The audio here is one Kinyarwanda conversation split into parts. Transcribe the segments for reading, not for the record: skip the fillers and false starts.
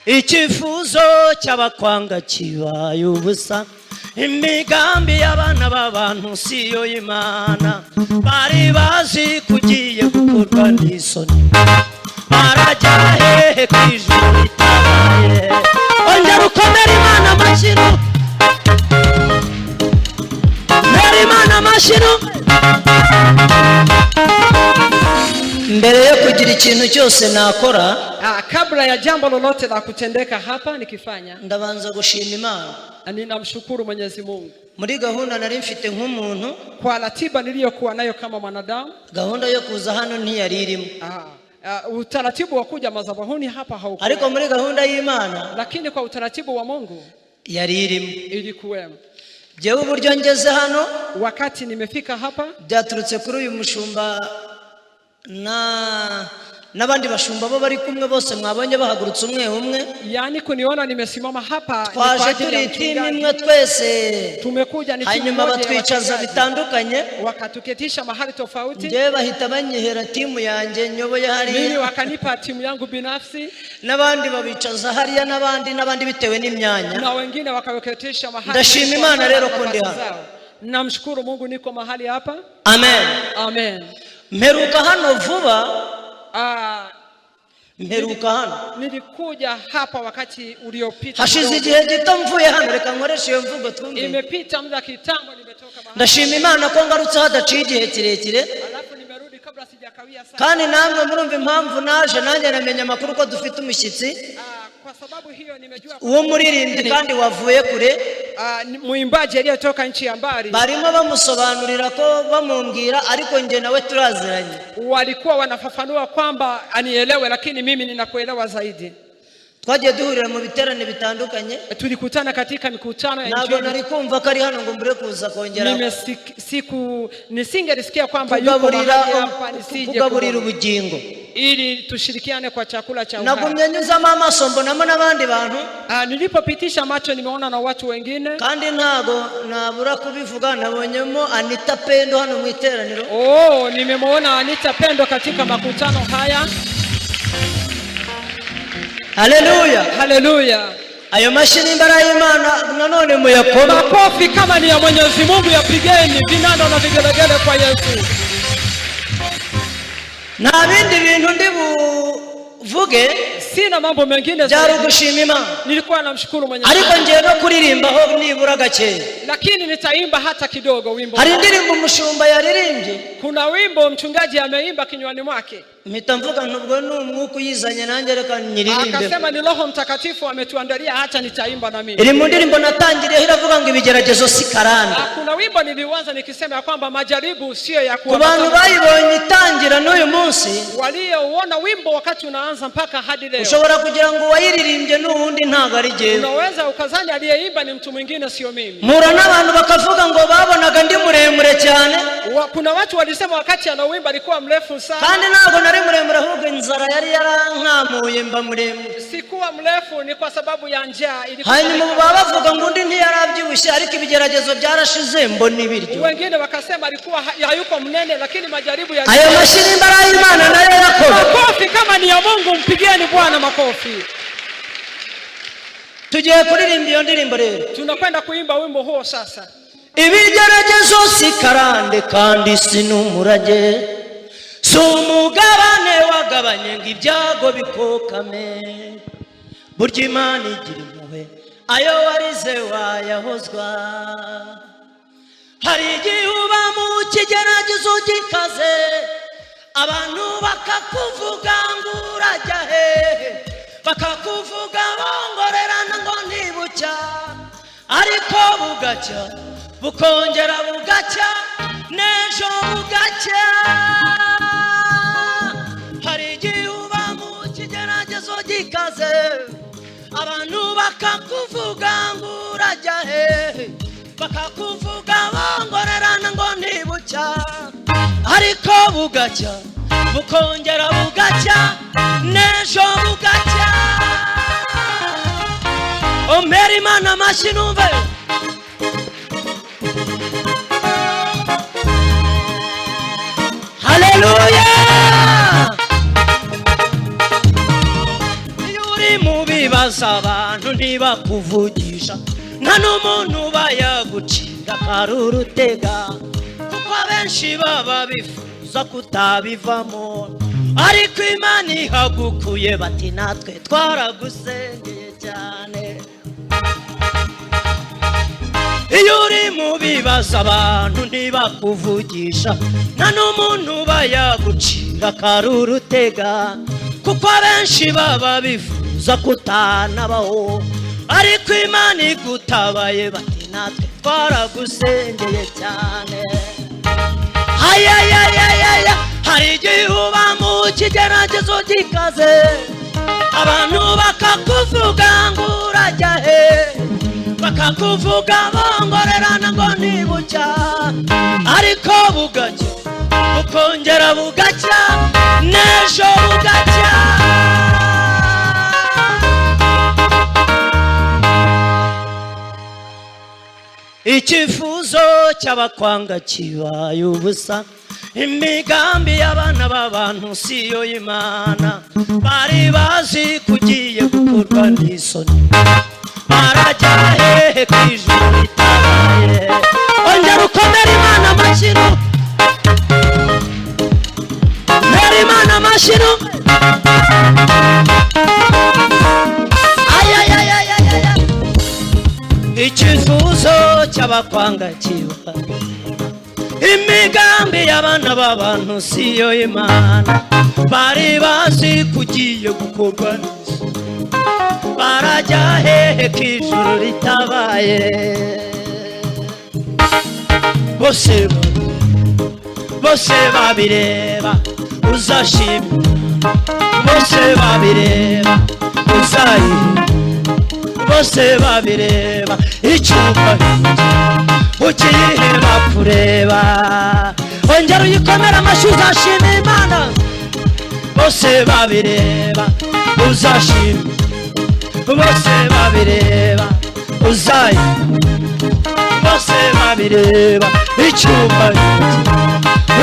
Ikifuzo cy'abakwanga kibaye ubusa, imigambi y'abana b'abantu siyo y'Imana. Bari bazi kugiye gukorwa n'isoni, barajya hehe kw'ijuru ritabaye. Ongera ukomere Imana amashyi, mbere Imana amashyi. Mbere yo kugira ikintu cyose nakora, kabla ya jambo lolote la kutendeka hapa nikifanya, ndabanza gushima Imana. Ninamshukuru Mwenyezi Mungu. Muri gahunda nari mfite nk'umuntu, kwa ratiba niliyokuwa nayo kama mwanadamu, gahunda yo kuza hano ntiyari irimo. Utaratibu wa kuja madhabahuni hapa haukuwa. Ariko muri gahunda y'Imana, lakini kwa utaratibu wa Mungu yari irimo. Ilikuwemo. Jewe uburyo ngeze hano, wakati nimefika hapa, byaturutse kuri uyu mushumba n'abandi bashumba bo bari kumwe bose mwabonye bahagurutse umwe umwe. Yani kuniona nimesimama hapa, twaje turi timu imwe twese, tumekuja ni timu moja, hanyuma batwicaza bitandukanye, wakatuketisha mahali tofauti. Nje bahita banyihera timu yanjye nyoboye hari, mimi wakanipa timu yangu binafsi, n'abandi babicaza hariya n'abandi bitewe n'imyanya, na wengine wakaweketisha mahali. Ndashima Imana rero ko ndi hapa. Namshukuru Mungu niko mahali hapa. Amen. Amen. Mperuka hano vuba. Mperuka hano. Nilikuja hapa wakati uliopita. Hashize igihe gito mvuye hano, reka nkoreshe iyo mvugo twumve. Imepita muda kitambo nimetoka mahali. Ndashima Imana ko ngarutse hadaciye igihe kirekire. Alafu nimerudi kabla sijakawia sana. Kandi namwe murumva impamvu naje, nanjye namenye amakuru ko dufite umushyitsi. Kwa sababu hiyo nimejua uwo muririmbyi kandi wavuye kure, muimbaji aliyotoka nchi ya mbali. Barimo bamusobanurira ko bamumbwira, ariko nje nawe turaziranye. Walikuwa wanafafanua kwamba anielewe, lakini mimi ninakuelewa zaidi. Twagiye duhurira mu biterane bitandukanye. Tulikutana katika mikutano ya ntabwo nari kumva ko ari hano ngo mbure kuza kongera. Nisingelisikia kwamba yuko mahali hapa nisije kugaburira ubugingo, ili tushirikiane kwa chakula cha uhai. Nagumye nyuzamo amaso mbonamo n'abandi bantu. Nilipopitisha macho nimeona na watu wengine. Kandi ntago nabura kubivuga, nabonyemo Anita Pendo hano mu iteraniro. Nimemuona Anita Pendo katika makutano haya. Haleluya, haleluya. Ayo mashini imbara y'Imana nanone muyakoma. Makofi kama ni ya Mwenyezi Mungu yapigeni, vinanda na vigelegele kwa Yesu. Nta bindi bintu ndi buvuge, sina mambo mengine byari ugushima Imana. Nilikuwa namshukuru Mwenyezi Mungu. Ariko ngiye no kuririmba ho nibura gake, lakini nitaimba hata kidogo wimbo. Hari indirimbo umushumba yaririmbye. Kuna wimbo mchungaji ameimba kinywani mwake. Mpita mvuga ntubwo n'umwuka uyizanye nanjye reka nyiririmbe. Akasema ni Roho Mtakatifu ametuandalia, hata nitaimba na mimi. Iri mu ndirimbo natangiriye iravuga ngo ibigeragezo si karande. Kuna wimbo nilianza nikisema kwamba majaribu sio ya kuwa. Abantu bayibonye itangira n'uyu munsi, walioona wimbo wakati unaanza mpaka hadi leo, ushobora kugira ngo wayiririmbye n'ubundi ntago ari jewe. Unaweza ukazani aliyeimba ni mtu mwingine, sio mimi. Mura n'abantu bakavuga ngo babonaga ndi muremure cyane. Kuna watu walisema wakati anawimba alikuwa mrefu sana. Kandi ntago nari muremure, ahubwo inzara yari yarankamuye mba muremure. Sikuwa mrefu, ni kwa sababu ya njaa. Hanyuma bavuga ngo ndi ntiyarabyibushye, ariko ibigeragezo byarashize mbona ibiryo. Wengine wakasema alikuwa hayuko mnene, lakini majaribu ya ayo mashini imbara y'Imana nayo yakora. Makofi kama ni ya Mungu, mpigieni Bwana makofi. Tugiye kuririmba iyo ndirimbo rero. Tunakwenda kuimba wimbo huo sasa. Ibigeragezo si karande kandi sinumurage, sumugabane wagabanye ngo ibyago bikokame. Burya Imana igira impuhwe, ayo warize wayahozwa. Hari igihe uba mu kigeragezo gikaze, abantu bakakuvuga ngo urajya hehe, bakakuvuga bongorerana ngo ntibucya, ariko bugacya bukongera bugacya n'ejo bugacya. Hari igihe uba mu kigeragezo gikaze, abantu bakakuvuga ngo urajya hehe, bakakuvuga bongorerana ngo ntibucya, ariko bugacya bukongera bugacya n'ejo bugacya. Ombera Imana amashyi numve. Haleluya. Iyo uri mu bibazo bibaza abantu ntibakuvugisha nta n'umuntu bayagucira karurutega kuko abenshi baba bifuza kutabivamo ariko Imana ihagukuye bati natwe twaragusengeye cyane iyo uri mu bibaza abantu ntibakuvugisha nta n'umuntu bayagucira karurutega kuko abenshi baba bifuza kutanabaho ariko Imana igutabaye bati natwe twaragusengeye cyane ayayayayaya hari igihe uba mu kigeragezo gikaze abantu bakakuvuga ngo urajya he bakakuvuga bongorerana ngo ntibucya ariko bugacya bukongera bugacya n'ejo bugacya icyifuzo cy'abakwanga kibaye ubusa imigambi y'abana b'abantu siyo y'Imana bari bazi kugiye gukorwa n'isoni barajya hehe kw'ijuru ritabaye ongera ukomere Imana amashyiru mbere Imana amashyiru ayayayayaya icyifuzo cy'abakwanga kibaye imigambi y'abana b'abantu siyo y'Imana bari bazi kugiye gukorwa n'isoni barajya hehe kw'ijuru ritabaye bose babireba uzashima bose babireba uzayihimba bose babireba icyubahiro ukiyiheba kureba ongera uyikomere amashyi uzashima Imana bose babireba uzashima bose babireba uzayihimba bose babireba icyubahiro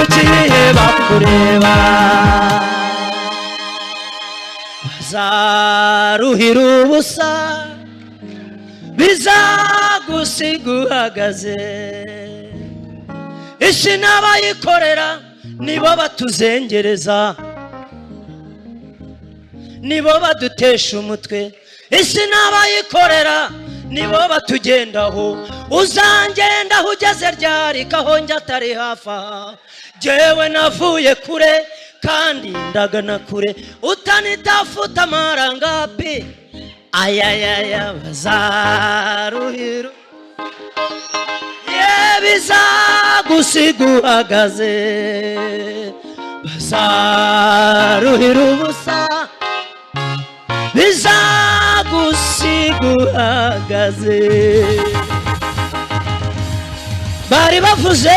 ukiyiheba kureba bazaruhira ubusa bizagusiga uhagaze isi n'abayikorera nibo batuzengereza nibo badutesha umutwe isi n'abayikorera nibo batugendaho uzangendaho ugeze ryari kaho njya atari hafi aha jyewe navuye kure kandi ndagana kure utanitafuta amarangapi ayayaya bazaruhira bizagusiga uhagaze bazaruhira ubusa bizagusiga uhagaze bari bavuze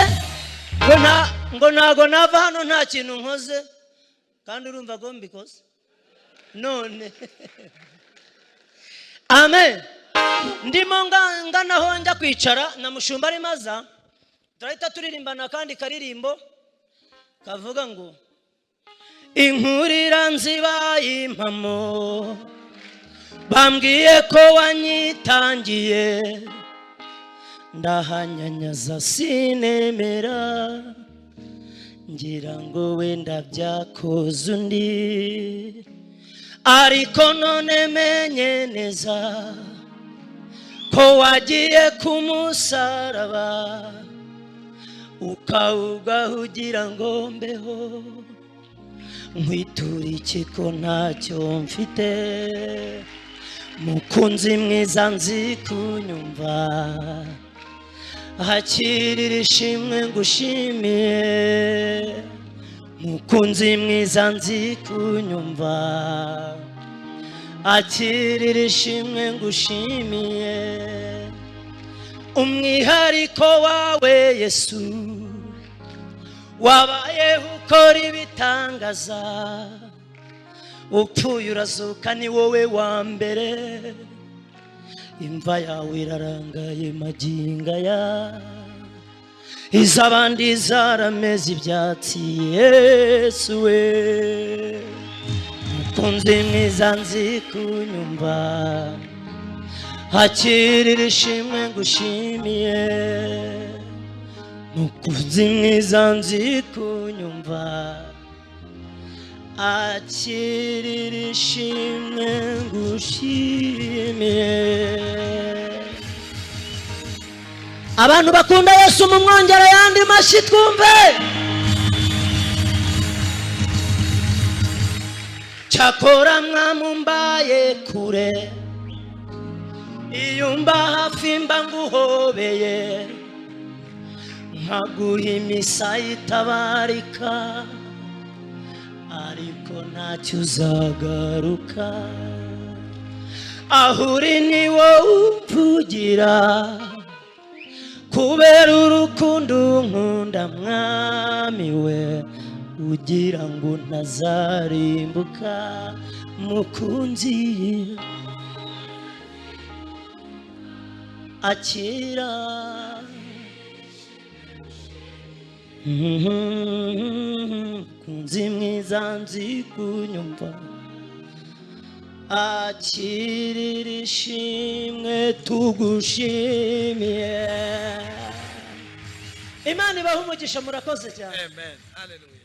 ngo ntago nava hano nta kintu nkoze kandi urumva ko mbikoze none amen ndimo nganaho njya kwicara na mushumba ari maza turahita turirimbana kandi karirimbo kavuga ngo inkurira nzibaye impamo bambwiye ko wanyitangiye ndahanyanyaza sinemera ngira ngo wenda byakoze undi ariko none menye neza ko wagiye ku musaraba ukawugaho ugira ngo mbeho nkwitura iki ko ntacyo mfite mukunzi mwiza nzi kunyumva hakirira ishimwe ngushimiye mukunzi mwiza nzi kunyumva akirira ishimwe ngushimiye umwihariko wawe Yesu wabayeho ukora ibitangaza upfuye urazuka ni wowe wa mbere imva yawe irarangaye maginga ya izabandi zarameze ibyatsi Yesu we mukunzi mwiza nzi kunyumva, akirira ishimwe ngushimiye. Mukunzi mwiza nzi kunyumva, akirira ishimwe ngushimiye. Abantu bakunda Yesu mumwongere yandi mashyi twumve. Cyakora mwamumbaye kure, iyo mba hafi mba nguhobeye, nkaguha imisaya itabarika, ariko ntacyo uzagaruka. Aho uri ni wowe umvugira, kubera urukundo nkunda mwami we, ugira ngo ntazarimbuka. Mukunzi akira, mukunzi mwiza nzi kunyumva, akirira ishimwe tugushimiye. Imana ibahe umugisha, murakoze cyane. Amen. Hallelujah.